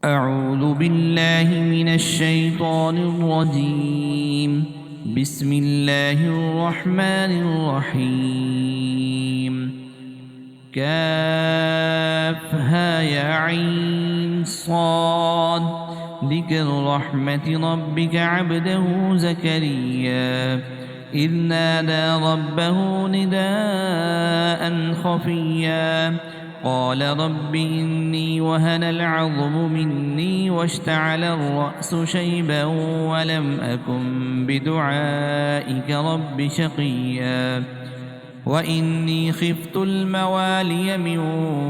أعوذ بالله من الشيطان الرجيم. بسم الله الرحمن الرحيم. كافها يا عين صاد. ذكر رحمة ربك عبده زكريا إذ نادى ربه نداء خفيا قال رب إني وهن العظم مني واشتعل الرأس شيبا ولم أكن بدعائك رب شقيا وإني خفت الموالي من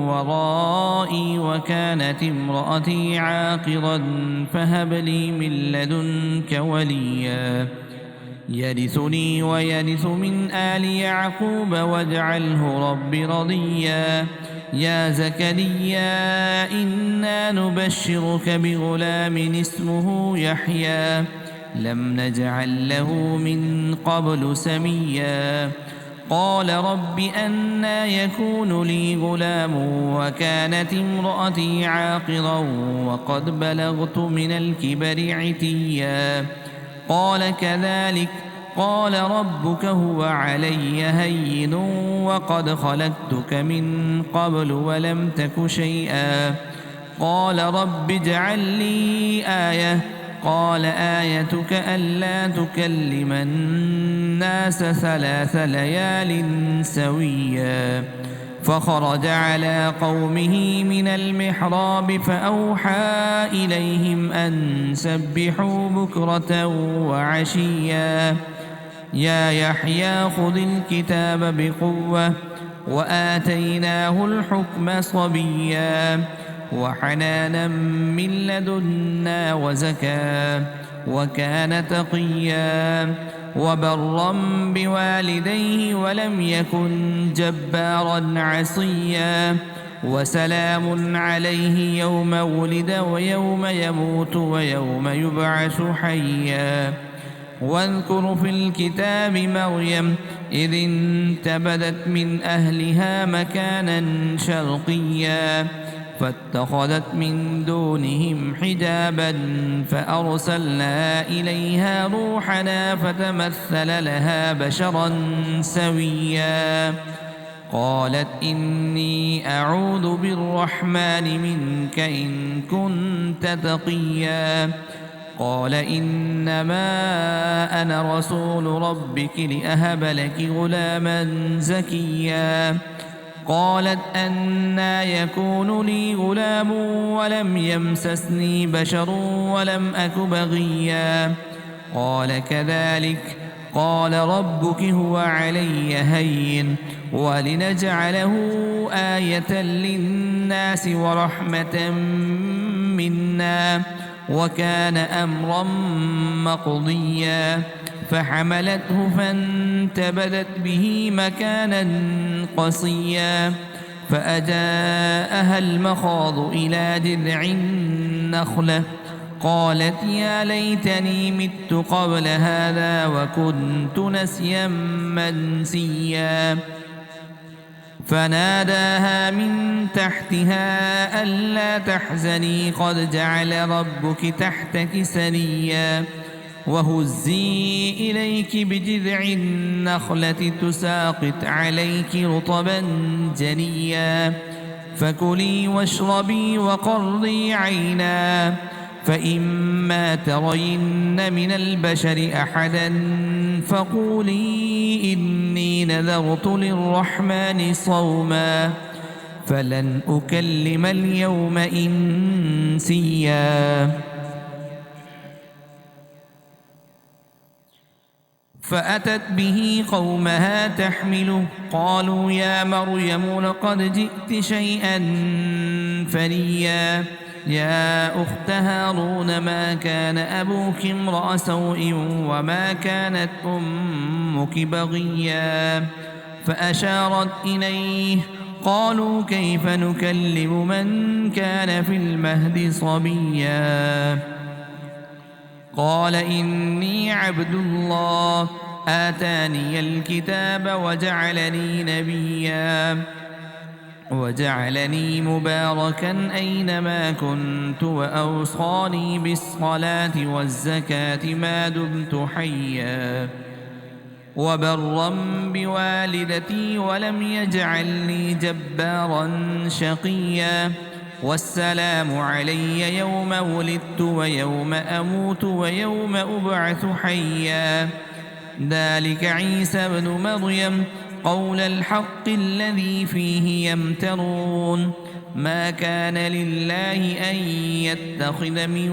ورائي وكانت امرأتي عاقرا فهب لي من لدنك وليا يرثني ويرث من آل يعقوب واجعله رب رضيا يا زكريا إنا نبشرك بغلام اسمه يحيى لم نجعل له من قبل سميا قال رب أنى يكون لي غلام وكانت امرأتي عاقرا وقد بلغت من الكبر عتيا قال كذلك قال ربك هو علي هين وقد خلقتك من قبل ولم تك شيئا قال رب اجعل لي آية قال آيتك ألا تكلم الناس 3 ليال سويا فخرج على قومه من المحراب فأوحى إليهم أن سبحوا بكرة وعشيا يا يحيى خذ الكتاب بقوة وآتيناه الحكم صبيا وحنانا من لدنا وزكاة وكان تقيا وبرا بوالديه ولم يكن جبارا عصيا وسلام عليه يوم ولد ويوم يموت ويوم يبعث حيا واذكر في الكتاب مريم إذ انتبذت من أهلها مكانا شرقيا فاتخذت من دونهم حجابا فأرسلنا إليها روحنا فتمثل لها بشرا سويا قالت إني أعوذ بالرحمن منك إن كنت تقيا قال إنما أنا رسول ربك لأهب لك غلاما زكيا قالت أنى يكون لي غلام ولم يمسسني بشر ولم أك بغيا قال كذلك قال ربك هو علي هين ولنجعله آية للناس ورحمة منا وكان أمرا مقضيا فحملته فانتبذت به مكانا قصيا فأجاءها المخاض إلى جذع النخلة قالت يا ليتني مت قبل هذا وكنت نسيا منسيا فناداها من تحتها ألا تحزني قد جعل ربك تحتك سريا وهزي إليك بجذع النخلة تساقط عليك رطبا جنيا فكلي واشربي وقرضي عينا فإما ترين من البشر أحدا فقولي إني نذرت للرحمن صوما فلن أكلم اليوم إنسيا فأتت به قومها تحمله قالوا يا مريم لقد جئت شيئا فريا يا أخت هارون ما كان أبوك امرأ سوء وما كانت أمك بغيا فأشارت إليه قالوا كيف نكلم من كان في المهد صبيا قال إني عبد الله آتاني الكتاب وجعلني نبيا وجعلني مباركا أينما كنت وأوصاني بالصلاة والزكاة ما دمت حيا وبرا بوالدتي ولم يجعلني جبارا شقيا والسلام علي يوم ولدت ويوم أموت ويوم أبعث حيا ذلك عيسى ابن مريم قول الحق الذي فيه يمترون ما كان لله أن يتخذ من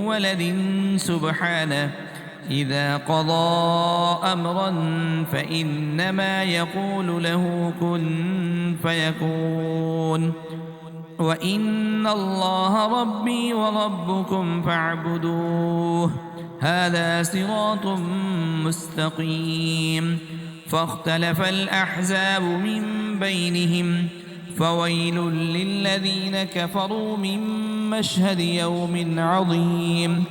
ولد سبحانه إذا قضى أمرا فإنما يقول له كن فيكون وإن الله ربي وربكم فاعبدوه هذا صراط مستقيم فاختلف الأحزاب من بينهم فويل للذين كفروا من مشهد يوم عظيم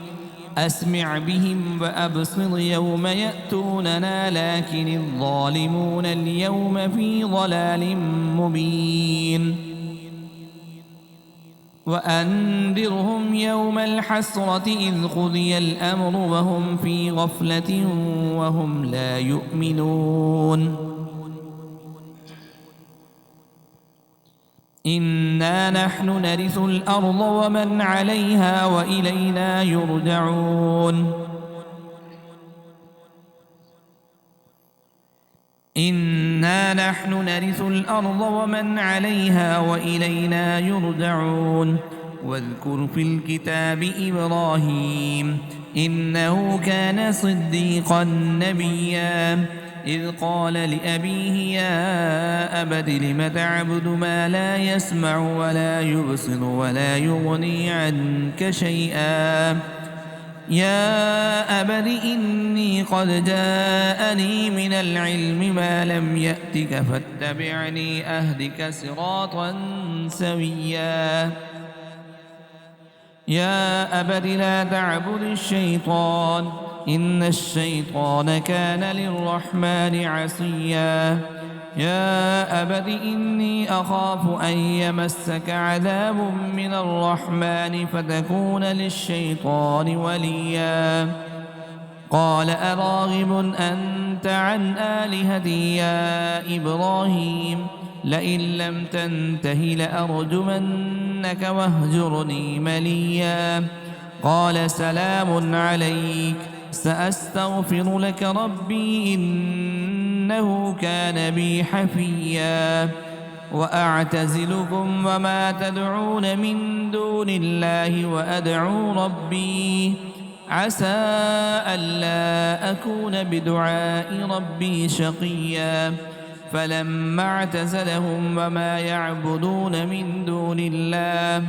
أسمع بهم وأبصر يوم يأتوننا لكن الظالمون اليوم في ضلال مبين وأنذرهم يوم الحسرة إذ قضي الأمر وهم في غفلة وهم لا يؤمنون إنا نحن نرث الأرض ومن عليها وإلينا يرجعون إنا نحن نرث الأرض ومن عليها وإلينا يرجعون واذكر في الكتاب إبراهيم إنه كان صديقا نبيا إذ قال لأبيه يا أبت لم تعبد ما لا يسمع ولا يبصر ولا يغني عنك شيئا يا أبت إني قد جاءني من العلم ما لم يأتك فاتبعني أهدك صراطا سويا يا أبت لا تعبد الشيطان إن الشيطان كان للرحمن عصيا يا أبت إني أخاف أن يمسك عذاب من الرحمن فتكون للشيطان وليا قال أراغب أنت عن آلهتي يا إبراهيم لئن لم تنته لأرجمنك واهجرني مليا قال سلام عليك سأستغفر لك ربي إنه كان بي حفيا وأعتزلكم وما تدعون من دون الله وأدعو ربي عسى ألا أكون بدعاء ربي شقيا فلما اعتزلهم وما يعبدون من دون الله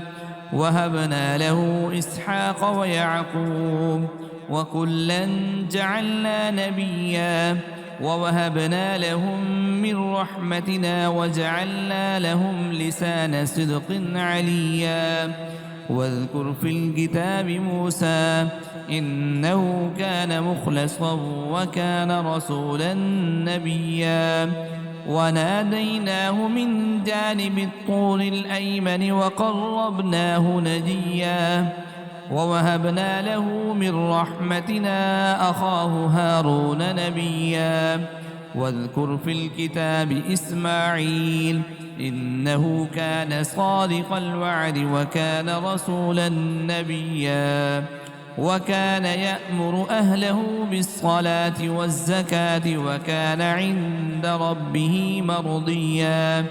وهبنا له إسحاق ويعقوب وكلا جعلنا نبيا ووهبنا لهم من رحمتنا وجعلنا لهم لسان صدق عليا واذكر في الكتاب موسى إنه كان مخلصا وكان رسولا نبيا وناديناه من جانب الطور الأيمن وقربناه نجيا ووهبنا له من رحمتنا أخاه هارون نبيا واذكر في الكتاب إسماعيل إنه كان صادق الوعد وكان رسولا نبيا وكان يأمر أهله بالصلاة والزكاة وكان عند ربه مرضيا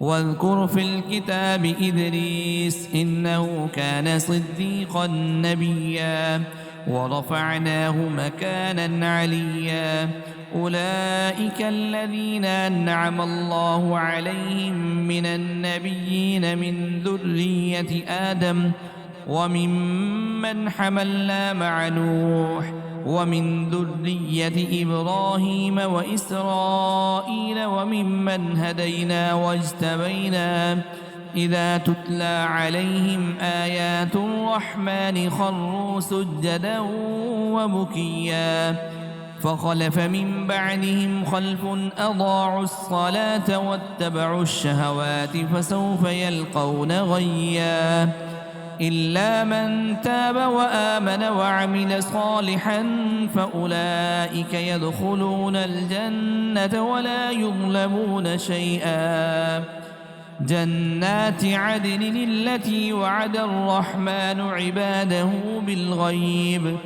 واذكر في الكتاب إدريس إنه كان صديقا نبيا ورفعناه مكانا عليا أولئك الذين أنعم الله عليهم من النبيين من ذرية آدم وممن حملنا مع نوح ومن ذرية إبراهيم وإسرائيل وممن هدينا واجتبينا إذا تتلى عليهم آيات الرحمن خروا سجدا وبكيا فخلف من بعدهم خلف أضاعوا الصلاة واتبعوا الشهوات فسوف يلقون غيا إلا من تاب وآمن وعمل صالحا فأولئك يدخلون الجنة ولا يظلمون شيئا جنات عدن التي وعد الرحمن عباده بالغيب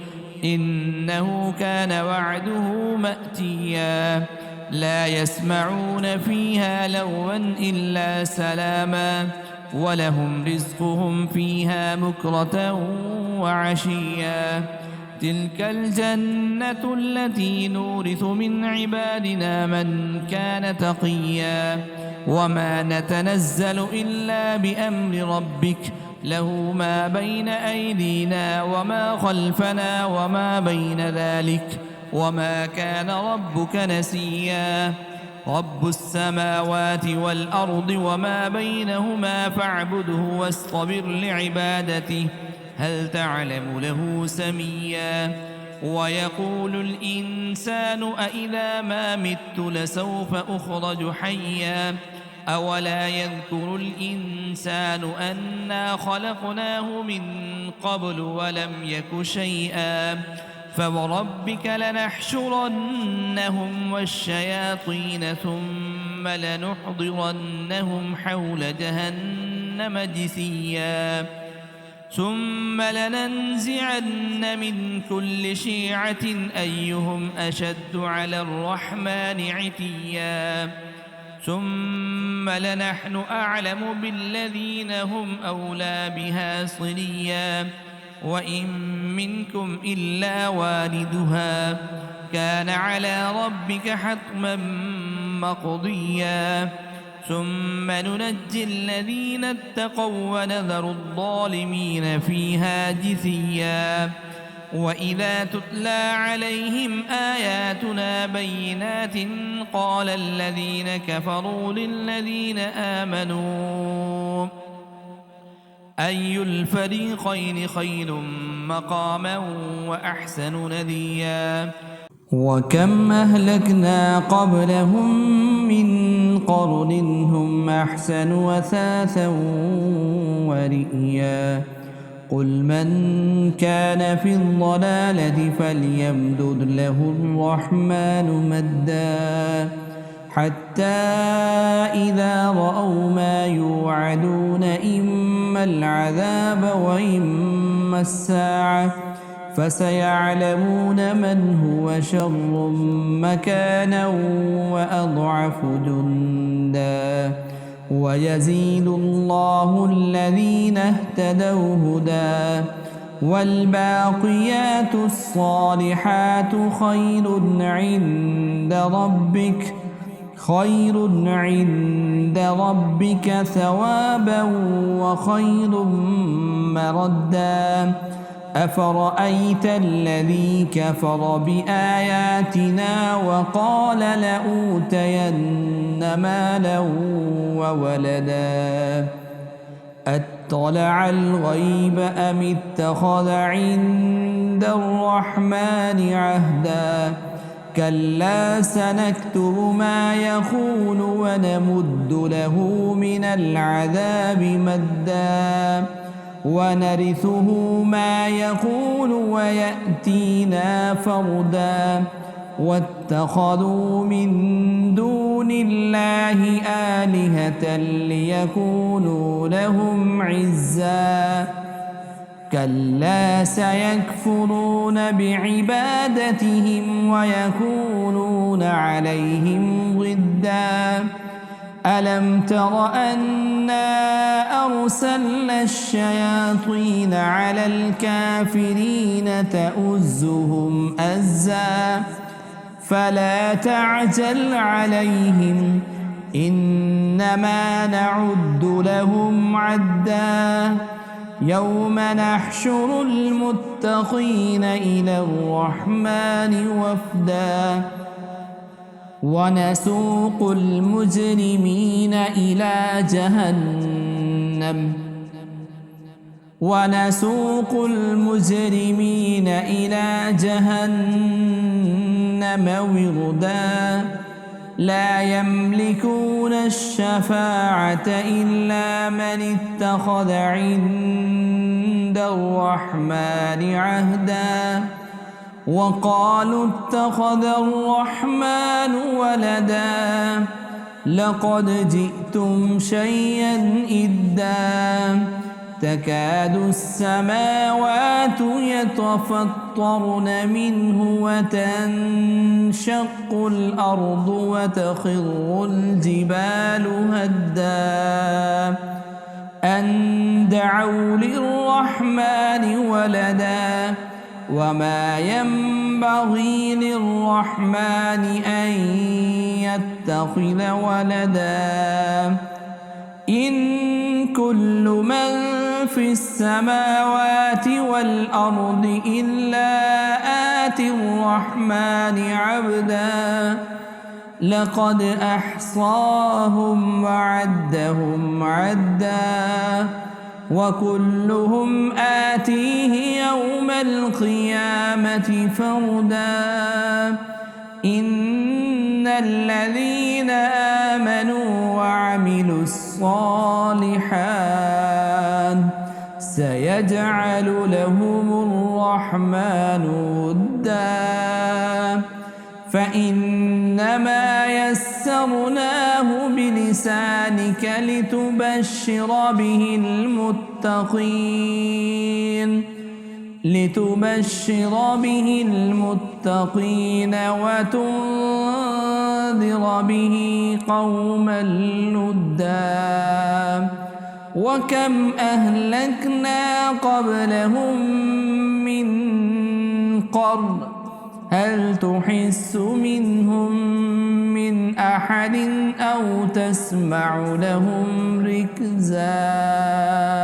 إنه كان وعده مأتيا لا يسمعون فيها لغوا إلا سلاما ولهم رزقهم فيها بكرة وعشيا تلك الجنة التي نورث من عبادنا من كان تقيا وما نتنزل إلا بأمر ربك له ما بين أيدينا وما خلفنا وما بين ذلك وما كان ربك نسيا رب السماوات والأرض وما بينهما فاعبده واصطبر لعبادته هل تعلم له سميا ويقول الإنسان أإذا ما مت لسوف أخرج حيا أولا يذكر الإنسان أنا خلقناه من قبل ولم يك شيئا فوربك لنحشرنهم والشياطين ثم لنحضرنهم حول جهنم جثيا ثم لننزعن من كل شيعة أيهم أشد على الرحمن عتيا ثم لنحن أعلم بالذين هم أولى بها صليا وإن منكم إلا واردها كان على ربك حتما مقضيا ثم ننجي الذين اتقوا ونذر الظالمين فيها جثيا وإذا تتلى عليهم آياتنا بينات قال الذين كفروا للذين آمنوا أي الفريقين خير مقاما وأحسن نديا وكم أهلكنا قبلهم من قرن هم أحسن وثاثا ورئيا قل من كان في الضلالة فليمدد له الرحمن مدا حتى إذا رأوا ما يوعدون إما العذاب وإما الساعة فسيعلمون من هو شر مكانا وأضعف جندا ويزيد الله الذين اهتدوا هدى والباقيات الصالحات خير عند ربك ثوابا وخير مردا أفرأيت الذي كفر بآياتنا وقال لأوتين مالا وولدا أطلع الغيب أم اتخذ عند الرحمن عهدا كلا سنكتب ما يقول ونمد له من العذاب مدا ونرثه ما يقول ويأتينا فردا واتخذوا من دون الله آلهة ليكونوا لهم عزا كلا سيكفرون بعبادتهم ويكونون عليهم ضدا ألم تر أنا أرسلنا الشياطين على الكافرين تؤزهم أزا فلا تعجل عليهم إنما نعد لهم عدا يوم نحشر المتقين إلى الرحمن وفدا ونسوق المجرمين إلى جهنم ونسوق المجرمين إلى جهنم وردا لا يملكون الشفاعة إلا من اتخذ عند الرحمن عهدا وقالوا اتخذ الرحمن ولدا لقد جئتم شيئا إدا تكاد السماوات يتفطرن منه وتنشق الأرض وتخر الجبال هدا أن دعوا للرحمن ولدا وما ينبغي للرحمن أن يتخذ ولدا إن كل من في السماوات والأرض إلا آتي الرحمن عبدا لقد أحصاهم وعدهم عدا وكلهم آتيه يوم القيامة فردا إن الذين آمنوا وعملوا الصالحات سيجعل لهم الرحمن ودا فإنما يسرناه بلسانك لتبشر به المتقين وتنذر به قوما لدا وكم أهلكنا قبلهم من قرن هل تحس منهم من أحد أو تسمع لهم ركزا